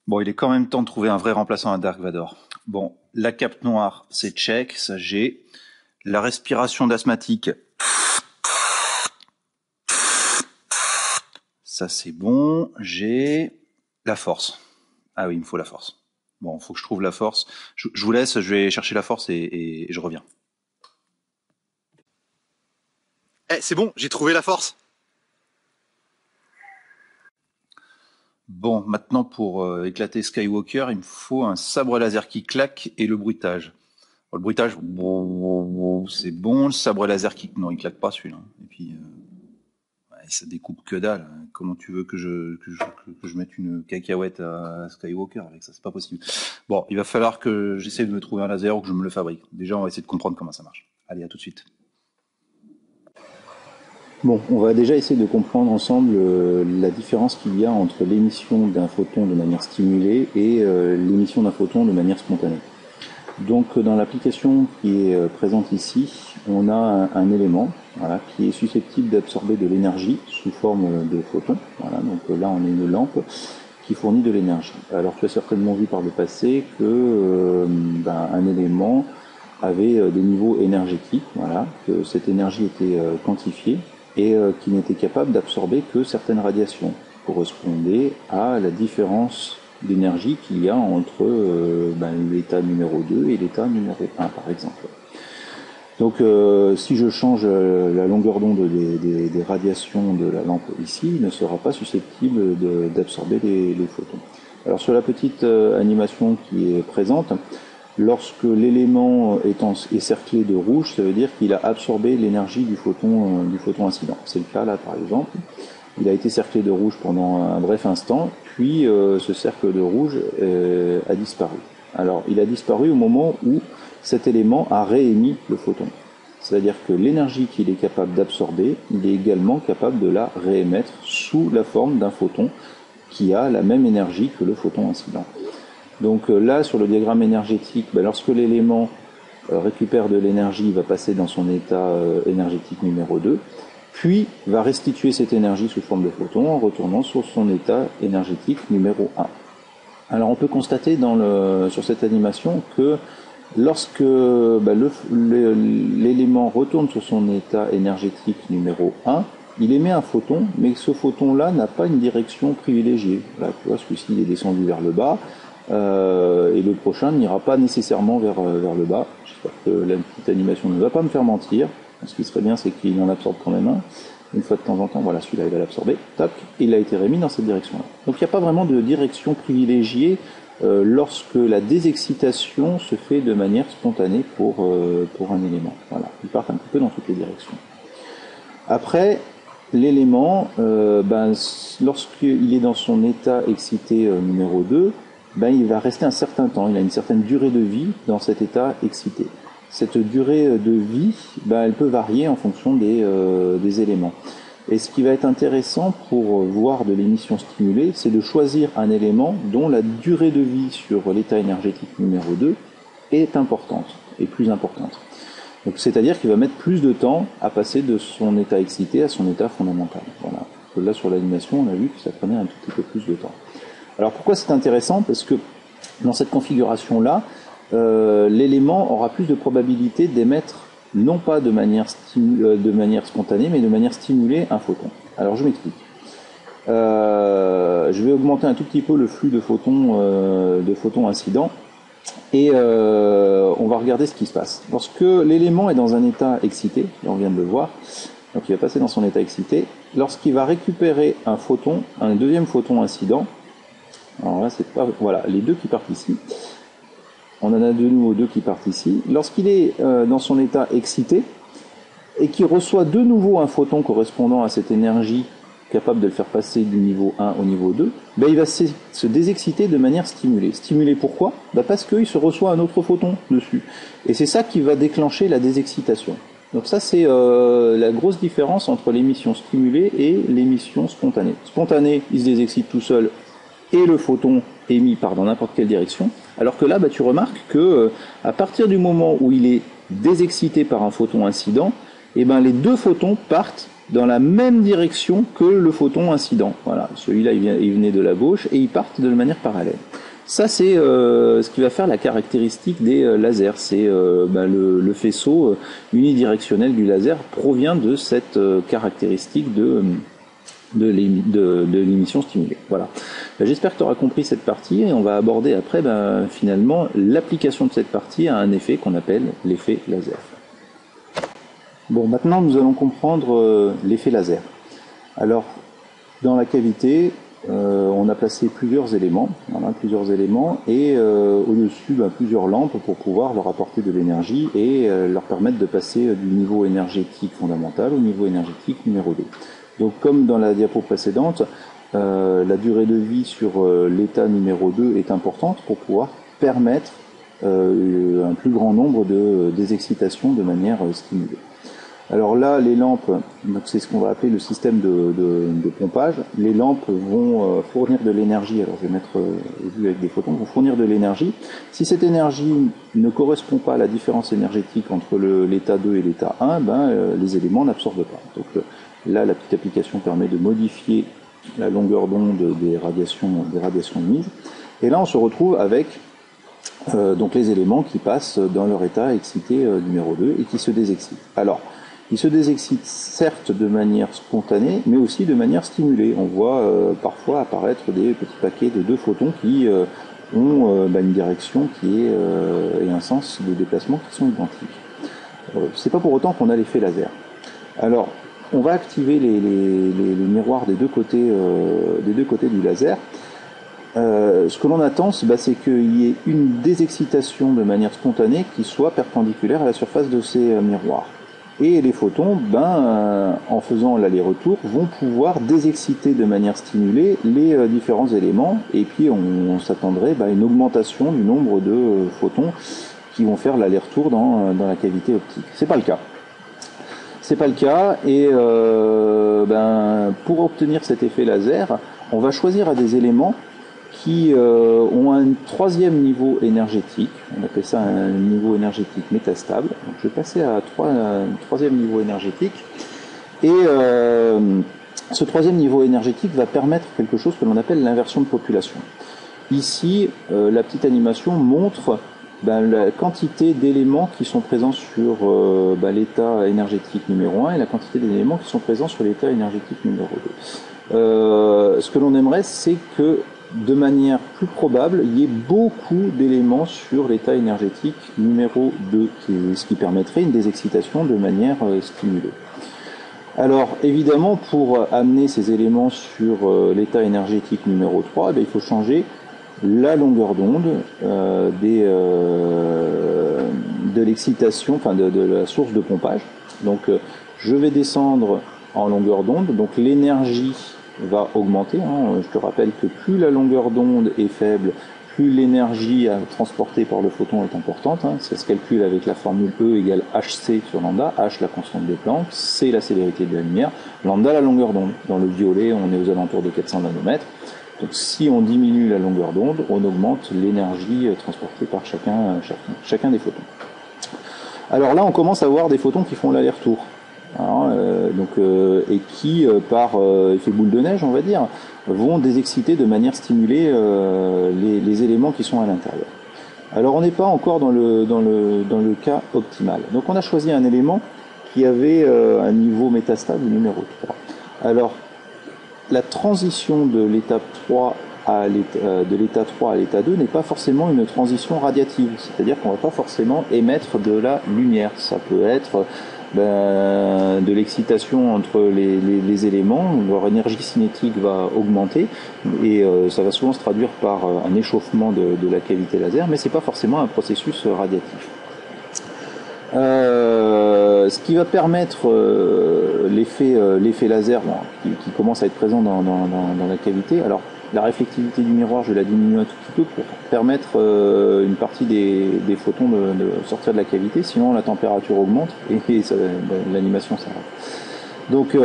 Bon, il est quand même temps de trouver un vrai remplaçant à Dark Vador. Bon, la cape noire, c'est check, ça j'ai. La respiration d'asthmatique, ça c'est bon. J'ai la force. Ah oui, il me faut la force. Bon, faut que je trouve la force. Je vous laisse, je vais chercher la force et je reviens. Eh, c'est bon, j'ai trouvé la force. Bon, maintenant pour éclater Skywalker, il me faut un sabre laser qui claque et le bruitage. Bon, le bruitage, c'est bon. Le sabre laser qui... Non, il claque pas celui-là. Et puis, ouais, ça découpe que dalle. Comment tu veux que je mette une cacahuète à Skywalker avec ça? C'est pas possible. Bon, il va falloir que j'essaie de me trouver un laser ou que je me le fabrique. Déjà, on va essayer de comprendre comment ça marche. Allez, à tout de suite. Bon, on va déjà essayer de comprendre ensemble la différence qu'il y a entre l'émission d'un photon de manière stimulée et l'émission d'un photon de manière spontanée. Donc dans l'application qui est présente ici, on a un élément voilà, qui est susceptible d'absorber de l'énergie sous forme de photons. Voilà, donc là on a une lampe qui fournit de l'énergie. Alors tu as certainement vu par le passé que un élément avait des niveaux énergétiques, voilà, que cette énergie était quantifiée et qui n'était capable d'absorber que certaines radiations, correspondait à la différence d'énergie qu'il y a entre l'état numéro 2 et l'état numéro 1 par exemple. Donc si je change la longueur d'onde des radiations de la lampe ici, il ne sera pas susceptible d'absorber les photons. Alors sur la petite animation qui est présente, lorsque l'élément est cerclé de rouge, ça veut dire qu'il a absorbé l'énergie du photon incident. C'est le cas là par exemple. Il a été cerclé de rouge pendant un bref instant, puis ce cercle de rouge a disparu. Alors il a disparu au moment où cet élément a réémis le photon. C'est-à-dire que l'énergie qu'il est capable d'absorber, il est également capable de la réémettre sous la forme d'un photon qui a la même énergie que le photon incident. Donc là, sur le diagramme énergétique, lorsque l'élément récupère de l'énergie, il va passer dans son état énergétique numéro 2, puis va restituer cette énergie sous forme de photon en retournant sur son état énergétique numéro 1. Alors on peut constater sur cette animation que lorsque l'élément retourne sur son état énergétique numéro 1, il émet un photon, mais ce photon-là n'a pas une direction privilégiée. Là, tu vois, celui-ci il est descendu vers le bas, et le prochain n'ira pas nécessairement vers le bas. J'espère que la petite animation ne va pas me faire mentir. Ce qui serait bien, c'est qu'il en absorbe quand même un. Une fois de temps en temps, voilà, celui-là, il va l'absorber. Tac, il a été remis dans cette direction-là. Donc il n'y a pas vraiment de direction privilégiée lorsque la désexcitation se fait de manière spontanée pour un élément. Voilà, ils partent un petit peu dans toutes les directions. Après, l'élément, lorsqu'il est dans son état excité numéro 2, il va rester un certain temps, il a une certaine durée de vie dans cet état excité. Cette durée de vie, elle peut varier en fonction des éléments. Et ce qui va être intéressant pour voir de l'émission stimulée, c'est de choisir un élément dont la durée de vie sur l'état énergétique numéro 2 est importante, et plus importante. Donc, c'est-à-dire qu'il va mettre plus de temps à passer de son état excité à son état fondamental. Voilà. Là, sur l'animation, on a vu que ça prenait un tout petit peu plus de temps. Alors pourquoi c'est intéressant? Parce que dans cette configuration-là, l'élément aura plus de probabilité d'émettre, non pas de manière spontanée, mais de manière stimulée, un photon. Alors je m'explique. Je vais augmenter un tout petit peu le flux de photons incidents, et on va regarder ce qui se passe. Lorsque l'élément est dans un état excité, et on vient de le voir, donc il va passer dans son état excité, lorsqu'il va récupérer un deuxième photon incident, alors là, c'est pas, voilà, les deux qui partent ici. On en a de nouveau deux qui partent ici. Lorsqu'il est dans son état excité et qu'il reçoit de nouveau un photon correspondant à cette énergie capable de le faire passer du niveau 1 au niveau 2, il va se désexciter de manière stimulée. Stimulée pourquoi? Parce qu'il se reçoit un autre photon dessus. Et c'est ça qui va déclencher la désexcitation. Donc ça, c'est la grosse différence entre l'émission stimulée et l'émission spontanée. Spontanée, il se désexcite tout seul et le photon émis part dans n'importe quelle direction, alors que là, tu remarques que à partir du moment où il est désexcité par un photon incident, les deux photons partent dans la même direction que le photon incident. Voilà, celui-là, il venait de la gauche et ils partent de manière parallèle. Ça, c'est ce qui va faire la caractéristique des lasers. C'est le faisceau unidirectionnel du laser provient de cette caractéristique de l'émission stimulée. Voilà. J'espère que tu auras compris cette partie et on va aborder après finalement l'application de cette partie à un effet qu'on appelle l'effet laser. Bon, maintenant nous allons comprendre l'effet laser. Alors, dans la cavité, on a placé plusieurs éléments, et au-dessus plusieurs lampes pour pouvoir leur apporter de l'énergie et leur permettre de passer du niveau énergétique fondamental au niveau énergétique numéro 2. Donc comme dans la diapo précédente, la durée de vie sur l'état numéro 2 est importante pour pouvoir permettre un plus grand nombre des excitations de manière stimulée. Alors là, les lampes, c'est ce qu'on va appeler le système de pompage. Les lampes vont fournir de l'énergie, alors je vais mettre vu avec des photons, vont fournir de l'énergie. Si cette énergie ne correspond pas à la différence énergétique entre l'état 2 et l'état 1, les éléments n'absorbent pas. Donc là, la petite application permet de modifier la longueur d'onde des radiations émises. Et là, on se retrouve avec donc les éléments qui passent dans leur état excité numéro 2 et qui se désexcitent. Alors, ils se désexcitent certes de manière spontanée, mais aussi de manière stimulée. On voit parfois apparaître des petits paquets de 2 photons qui ont une direction et un sens de déplacement qui sont identiques. C'est pas pour autant qu'on a l'effet laser. Alors, on va activer les miroirs des deux côtés du laser. Ce que l'on attend, c'est qu'il y ait une désexcitation de manière spontanée qui soit perpendiculaire à la surface de ces miroirs. Et les photons, en faisant l'aller-retour, vont pouvoir désexciter de manière stimulée les différents éléments, et puis on s'attendrait à une augmentation du nombre de photons qui vont faire l'aller-retour dans la cavité optique. C'est pas le cas. Et pour obtenir cet effet laser, on va choisir des éléments qui ont un 3e niveau énergétique. On appelle ça un niveau énergétique métastable. Donc je vais passer à un 3e niveau énergétique. Et ce 3e niveau énergétique va permettre quelque chose que l'on appelle l'inversion de population. Ici, la petite animation montre la quantité d'éléments qui sont présents sur l'état énergétique numéro 1 et la quantité d'éléments qui sont présents sur l'état énergétique numéro 2. Ce que l'on aimerait, c'est que de manière plus probable, il y ait beaucoup d'éléments sur l'état énergétique numéro 2, ce qui permettrait une désexcitation de manière stimulée. Alors, évidemment, pour amener ces éléments sur l'état énergétique numéro 3, il faut changer la longueur d'onde de l'excitation, de la source de pompage. Donc, je vais descendre en longueur d'onde, donc l'énergie va augmenter. Je te rappelle que plus la longueur d'onde est faible, plus l'énergie transportée par le photon est importante. Ça se calcule avec la formule E égale hc sur lambda, h la constante de Planck, c la célérité de la lumière, lambda la longueur d'onde. Dans le violet, on est aux alentours de 400 nanomètres. Donc si on diminue la longueur d'onde, on augmente l'énergie transportée par chacun des photons. Alors là, on commence à voir des photons qui font l'aller-retour. Et qui, par effet boule de neige, on va dire, vont désexciter de manière stimulée les éléments qui sont à l'intérieur. Alors on n'est pas encore dans le cas optimal. Donc on a choisi un élément qui avait un niveau métastable numéro 3. Alors la transition de l'étape 3 de l'état 3 à l'état 2 n'est pas forcément une transition radiative, c'est-à-dire qu'on ne va pas forcément émettre de la lumière. Ça peut être de l'excitation entre les éléments, leur énergie cinétique va augmenter et ça va souvent se traduire par un échauffement de la cavité laser, mais c'est pas forcément un processus radiatif. Ce qui va permettre l'effet laser qui commence à être présent dans la cavité. Alors la réflectivité du miroir, je la diminue un tout petit peu pour permettre une partie des photons de sortir de la cavité, sinon la température augmente et l'animation s'arrête. Donc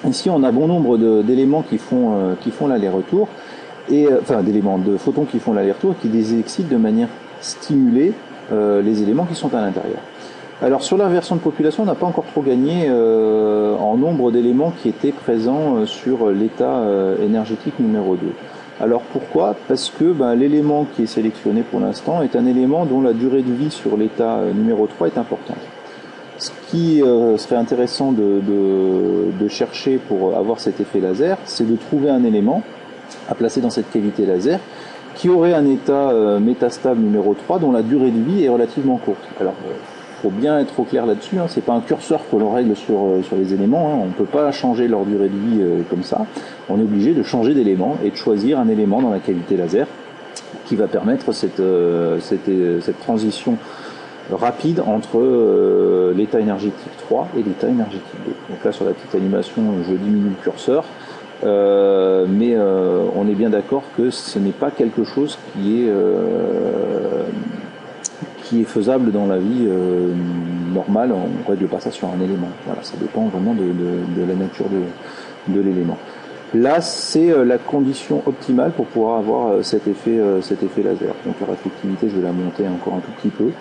ici on a bon nombre d'éléments qui font l'aller-retour, de photons qui font l'aller-retour et qui désexcitent de manière stimulée les éléments qui sont à l'intérieur. Alors sur l'inversion de population, on n'a pas encore trop gagné en nombre d'éléments qui étaient présents sur l'état énergétique numéro 2. Alors pourquoi? Parce que l'élément qui est sélectionné pour l'instant est un élément dont la durée de vie sur l'état numéro 3 est importante. Ce qui serait intéressant de chercher pour avoir cet effet laser, c'est de trouver un élément à placer dans cette cavité laser qui aurait un état métastable numéro 3 dont la durée de vie est relativement courte. Alors, faut bien être au clair là-dessus, hein. C'est pas un curseur que l'on règle sur les éléments, hein. On peut pas changer leur durée de vie comme ça. On est obligé de changer d'élément et de choisir un élément dans la cavité laser qui va permettre cette transition rapide entre l'état énergétique 3 et l'état énergétique 2. Donc là, sur la petite animation, je diminue le curseur, mais on est bien d'accord que ce n'est pas quelque chose qui est faisable dans la vie normale. On ne règle pas ça sur un élément. Voilà, ça dépend vraiment de la nature de l'élément. Là, c'est la condition optimale pour pouvoir avoir cet effet laser. Donc la réflectivité, je vais la monter encore un tout petit peu.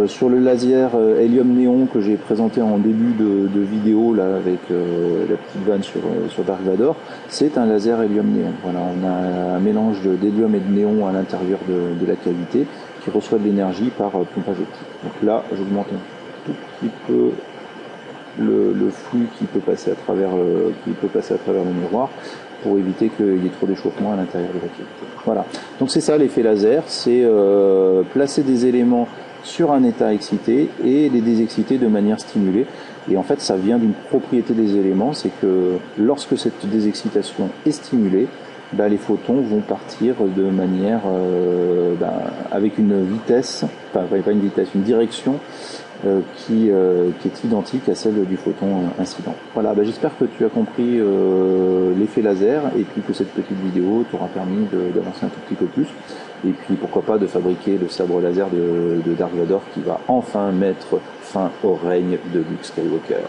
Sur le laser hélium-néon que j'ai présenté en début de vidéo là avec la petite vanne sur Dark Vador, c'est un laser hélium-néon. Voilà, on a un mélange d'hélium et de néon à l'intérieur de la cavité qui reçoit de l'énergie par pompage optique. Donc là, j'augmente un tout petit peu le flux qui peut passer à travers le miroir pour éviter qu'il y ait trop d'échauffement à l'intérieur de la cavité. Voilà. Donc c'est ça l'effet laser, c'est placer des éléments sur un état excité et les désexciter de manière stimulée. Et en fait, ça vient d'une propriété des éléments, c'est que lorsque cette désexcitation est stimulée, les photons vont partir de manière avec une vitesse, pas une vitesse, une direction qui est identique à celle du photon incident. Voilà, j'espère que tu as compris l'effet laser et puis que cette petite vidéo t'aura permis d'avancer un tout petit peu plus. Et puis pourquoi pas de fabriquer le sabre laser de Dark Vador qui va enfin mettre fin au règne de Luke Skywalker.